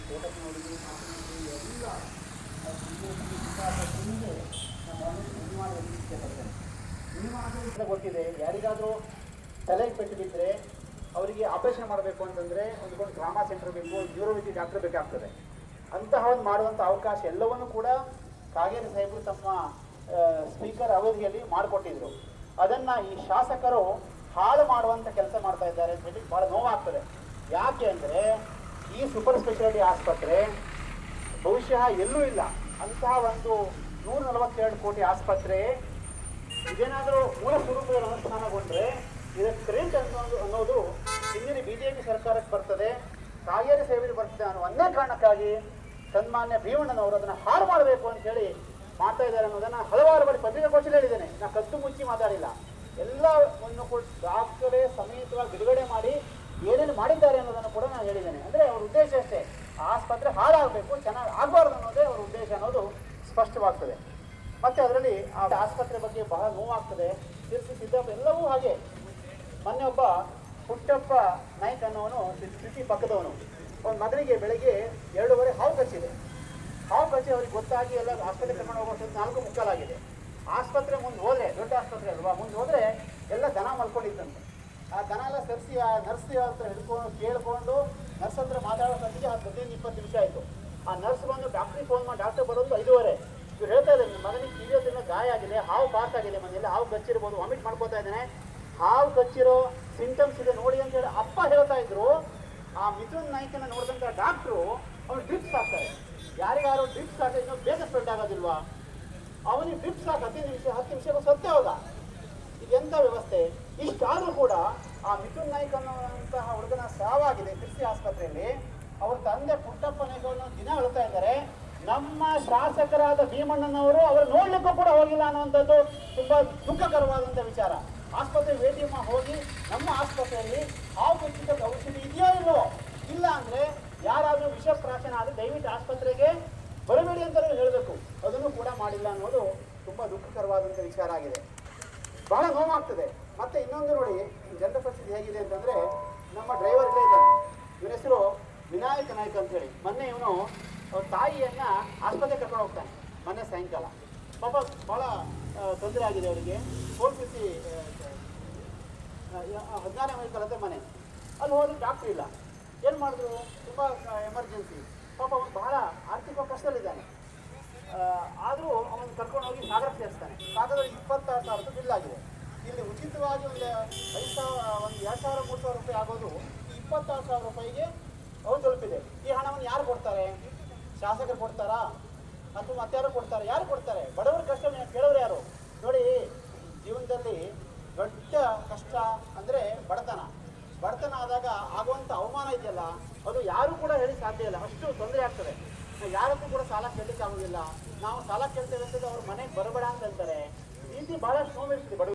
ತೋಟಕ್ಕೆ ನೋಡಿದ್ರು ಎಲ್ಲ ಗೊತ್ತಿದೆ. ಯಾರಿಗಾದರೂ ತಲೆಗೆ ಪೆಟ್ಟು ಬಿದ್ದರೆ ಅವರಿಗೆ ಆಪರೇಷನ್ ಮಾಡಬೇಕು ಅಂತಂದರೆ ಒಂದು ಟ್ರಾಮಾ ಸೆಂಟರ್ ಬೇಕು, ನ್ಯೂರೋಪತಿ ಡಾಕ್ಟರ್ ಬೇಕಾಗ್ತದೆ. ಅಂತಹ ಒಂದು ಮಾಡುವಂಥ ಅವಕಾಶ ಎಲ್ಲವನ್ನೂ ಕೂಡ ಕಾಗೇರಿ ಸಾಹೇಬರು ತಮ್ಮ ಸ್ಪೀಕರ್ ಅವಧಿಯಲ್ಲಿ ಮಾಡಿಕೊಟ್ಟಿದ್ರು. ಅದನ್ನು ಈ ಶಾಸಕರು ಹಾಳು ಮಾಡುವಂಥ ಕೆಲಸ ಮಾಡ್ತಾ ಇದ್ದಾರೆ ಅಂತ ಹೇಳಿ ಭಾಳ ನೋವಾಗ್ತದೆ. ಯಾಕೆ ಅಂದರೆ ಈ ಸೂಪರ್ ಸ್ಪೆಷಾಲಿಟಿ ಆಸ್ಪತ್ರೆ ಬಹುಶಃ ಎಲ್ಲೂ ಇಲ್ಲ. ಅಂತಹ ಒಂದು 142 ಕೋಟಿ ಆಸ್ಪತ್ರೆ ಇದೇನಾದರೂ ಮೂಲ ಸ್ವರೂಪದಲ್ಲಿ ಅನುಷ್ಠಾನಗೊಂಡ್ರೆ ಇದಕ್ಕೆ ಕ್ರೆಡಿಟ್ ಅನ್ನೋದು ಹಿಂದಿನ ಬಿಜೆಪಿ ಸರ್ಕಾರಕ್ಕೆ ಬರ್ತದೆ, ಕಾಗೇರಿ ಸಾಹೇಬರಿಗೆ ಬರ್ತದೆ ಅನ್ನೋ ಒಂದೇ ಕಾರಣಕ್ಕಾಗಿ ಸನ್ಮಾನ್ಯ ಭೀಮಣ್ಣನವರು ಅದನ್ನು ಹಾಳು ಮಾಡಬೇಕು ಅಂತ ಹೇಳಿ ಮಾಡ್ತಾ ಇದ್ದಾರೆ ಅನ್ನೋದನ್ನು ಹಲವಾರು ಬಾರಿ ಪತ್ರಿಕಾಗೋಷ್ಠಿಯಲ್ಲಿ ಹೇಳಿದ್ದೇನೆ. ನಾನು ಕದ್ದು ಮುಚ್ಚಿ ಮಾತಾಡಿಲ್ಲ. ಎಲ್ಲವನ್ನು ಕೂಡ ದಾಖಲೆ ಸಮೇತವಾಗಿ ಬಿಡುಗಡೆ ಮಾಡಿ ಏನೇನು ಮಾಡಿದ್ದಾರೆ ಅನ್ನೋದನ್ನು ಕೂಡ ನಾನು ಹೇಳಿದ್ದೇನೆ. ಅಂದರೆ ಅವ್ರ ಉದ್ದೇಶ ಅಷ್ಟೇ, ಆಸ್ಪತ್ರೆ ಹಾಳಾಗಬೇಕು, ಚೆನ್ನಾಗಿ ಆಗಬಾರ್ದು ಅನ್ನೋದೇ ಅವ್ರ ಉದ್ದೇಶ ಅನ್ನೋದು ಸ್ಪಷ್ಟವಾಗ್ತದೆ. ಮತ್ತು ಅದರಲ್ಲಿ ಆ ಆಸ್ಪತ್ರೆ ಬಗ್ಗೆ ಬಹಳ ನೋವಾಗ್ತದೆ. ತಿರ್ಸಿ ಸಿದ್ದಪ್ಪ ಎಲ್ಲವೂ ಹಾಗೆ. ಮೊನ್ನೆ ಒಬ್ಬ ಪುಟ್ಟಪ್ಪ ನಾಯ್ಕ ಅನ್ನೋನು ಸಿಟಿ ಪಕ್ಕದವನು, ಅವನ ಮಗನಿಗೆ ಬೆಳಗ್ಗೆ 2:15 ಹಾವು ಕಚ್ಚಿದೆ. ಹಾವು ಕಚ್ಚಿ ಅವ್ರಿಗೆ ಗೊತ್ತಾಗಿ ಎಲ್ಲ ಆಸ್ಪತ್ರೆ ಕರ್ಕೊಂಡು ಹೋಗೋಷ್ಟು 4:45 ಆಸ್ಪತ್ರೆ ಮುಂದೆ ಹೋದರೆ, ದೊಡ್ಡ ಆಸ್ಪತ್ರೆ ಅಲ್ವಾ, ಮುಂದೆ ಹೋದರೆ ಎಲ್ಲ ದನ ಮಲ್ಕೊಂಡಿತ್ತಂತೆ. ಆ ದನ ಎಲ್ಲ ಸರಿಸಿ ಆ ನರ್ಸ್ ಹತ್ರ ಹಿಡ್ಕೊಂಡು ಕೇಳಿಕೊಂಡು ನರ್ಸ್ ಹತ್ರ ಮಾತಾಡೋ ಸಂತಿಗೆ 15-20 ನಿಮಿಷ ಆಯಿತು. ಆ ನರ್ಸ್ ಬಂದು ಡಾಕ್ಟ್ರಿಗೆ ಫೋನ್ ಮಾಡಿ, ಡಾಕ್ಟರ್ ಬರೋದು 5:30. ಇವ್ರು ಹೇಳ್ತಾ ಇದ್ದಾರೆ, ನಿಮ್ಮ ಮಗನಿಗೆ ಕಿವಿಯೋದ್ರಿಂದ ಗಾಯ ಆಗಿದೆ, ಹಾವು ಪಾಸ್ ಆಗಿದೆ, ಮನೆಯಲ್ಲಿ ಹಾವು ಕಚ್ಚಿರ್ಬೋದು, ವಾಮಿಟ್ ಮಾಡ್ಕೋತಾ ಇದ್ದಾನೆ, ಹಾವು ಕಚ್ಚಿರೋ ಸಿಂಟಮ್ಸ್ ಇದೆ ನೋಡಿ ಅಂತ ಹೇಳಿ ಅಪ್ಪ ಹೇಳ್ತಾ ಇದ್ರು. ಆ ಮಿಥುನ್ ನಾಯ್ಕನ ನೋಡಿದಂಥ ಡಾಕ್ಟ್ರು ಅವ್ರು ಡ್ರಿಪ್ಸ್ ಹಾಕ್ತಾರೆ. ಯಾರಿಗಾರು ಡ್ರಿಪ್ಸ್ ಹಾಕಿ ಇನ್ನೂ ಬೇಗ ಸ್ಪ್ರೆಡ್ ಆಗೋದಿಲ್ವಾ? ಅವನಿಗೆ ಡ್ರಿಪ್ಸ್ ಹಾಕಿ 10 ನಿಮಿಷಕ್ಕೂ ಸತ್ತೇ ಹೋದ. ಇದೆಂಥ ವ್ಯವಸ್ಥೆ? ಇಷ್ಟಾದರೂ ಕೂಡ ಆ ಮಿಥುನ್ ನಾಯ್ಕ ಅನ್ನುವಂತಹ ಹುಡುಗನ ಸಾವಾಗಿದೆ ತಿರ್ಸಿ ಆಸ್ಪತ್ರೆಯಲ್ಲಿ. ಅವ್ರ ತಂದೆ ಪುಟ್ಟಪ್ಪ ನಾಯ್ಕವನ್ನು ದಿನ ಹೇಳ್ತಾ ಇದ್ದಾರೆ, ನಮ್ಮ ಶಾಸಕರಾದ ಭೀಮಣ್ಣನವರು ಅವರು ನೋಡ್ಲಿಕ್ಕೂ ಕೂಡ ಹೋಗಿಲ್ಲ ಅನ್ನುವಂಥದ್ದು ತುಂಬಾ ದುಃಖಕರವಾದಂಥ ವಿಚಾರ. ಆಸ್ಪತ್ರೆ ವೇದಿಯಮ್ಮ ಹೋಗಿ ನಮ್ಮ ಆಸ್ಪತ್ರೆಯಲ್ಲಿ ಹಾವು ಕಚ್ಚಿದ ಔಷಧಿ ಇದೆಯೋ ಇಲ್ಲೋ, ಇಲ್ಲ ಅಂದರೆ ಯಾರಾದರೂ ವಿಷ ಪ್ರಾಶನ ಆದರೆ ದಯವಿಟ್ಟು ಆಸ್ಪತ್ರೆಗೆ ಬರಬೇಡಿ ಅಂತಲೂ ಹೇಳಬೇಕು. ಅದನ್ನು ಕೂಡ ಮಾಡಿಲ್ಲ ಅನ್ನೋದು ತುಂಬ ದುಃಖಕರವಾದಂಥ ವಿಚಾರ ಆಗಿದೆ. ಬಹಳ ನೋವಾಗ್ತದೆ. ಮತ್ತೆ ಇನ್ನೊಂದು ನೋಡಿ, ಜನರ ಪರಿಸ್ಥಿತಿ ಹೇಗಿದೆ ಅಂತಂದರೆ, ನಮ್ಮ ಡ್ರೈವರ್ ಇಲ್ಲೇ ಇದ್ದಾನೆ, ಇವನ ಹೆಸರು ವಿನಾಯಕ ನಾಯ್ಕ ಅಂತೇಳಿ. ಮೊನ್ನೆ ಇವನು ತಾಯಿಯನ್ನು ಆಸ್ಪತ್ರೆಗೆ ಕರ್ಕೊಂಡು ಹೋಗ್ತಾನೆ. ಮೊನ್ನೆ ಸಾಯಂಕಾಲ ಪಾಪ ಭಾಳ ತೊಂದರೆ ಆಗಿದೆ ಅವರಿಗೆ. ಹೋಲ್ಪಿಸಿ 14ನೇ ಮೈಕಲ್ಲಂತೆ ಮನೆ. ಅಲ್ಲಿ ಹೋದ್ರೆ ಡಾಕ್ಟ್ರ್ ಇಲ್ಲ. ಏನು ಮಾಡಿದ್ರು? ತುಂಬ ಎಮರ್ಜೆನ್ಸಿ. ಪಾಪ ಅವನು ಬಹಳ ಆರ್ಥಿಕ ಕಷ್ಟದಲ್ಲಿದ್ದಾನೆ. ಆದರೂ ಅವನು ಕರ್ಕೊಂಡು ಹೋಗಿ ಸಾಗರಕ್ಕೆ ಸೇರಿಸ್ತಾನೆ. ಸಾಗರದಲ್ಲಿ 26,000 ರೂಪಾಯಿ ಬಿಲ್ ಆಗಿದೆ. ಇಲ್ಲಿ ಉಚಿತವಾಗಿ ಒಂದು 2,000-3,000 ರೂಪಾಯಿ ಆಗೋದು 26,000 ರೂಪಾಯಿಗೆ ಅವ್ರು ತಲುಪಿದೆ. ಈ ಹಣವನ್ನು ಯಾರು ಕೊಡ್ತಾರೆ? ಶಾಸಕರು ಕೊಡ್ತಾರಾ ಅಥವಾ ಮತ್ತಾರು ಕೊಡ್ತಾರೆ? ಯಾರು ಕೊಡ್ತಾರೆ? ಬಡವರ ಕಷ್ಟ ಕೇಳೋರು ಯಾರು? ನೋಡಿ, ಜೀವನದಲ್ಲಿ ದೊಡ್ಡ ಕಷ್ಟ ಅಂದರೆ ಬಡತನ ಆದಾಗ ಆಗುವಂಥ ಅವಮಾನ ಇದೆಯಲ್ಲ, ಅದು ಯಾರೂ ಕೂಡ ಹೇಳಿ ಸಾಧ್ಯ ಇಲ್ಲ. ಅಷ್ಟು ತೊಂದರೆ ಆಗ್ತದೆ. ಯಾರಕ್ಕೂ ಕೂಡ ಸಾಲ ಕೇಳಲಿಕ್ಕೆ ಆಗೋದಿಲ್ಲ. ನಾವು ಸಾಲ ಕೇಳ್ತೇವೆ ಅಂತಂದ್ರೆ ಅವ್ರ ಮನೆಗೆ ಬರಬೇಡ ಅಂತ ಹೇಳ್ತಾರೆ. ಈ ರೀತಿ ಬಹಳಷ್ಟು ನೋವಿರ್ತದೆ ಬಡವ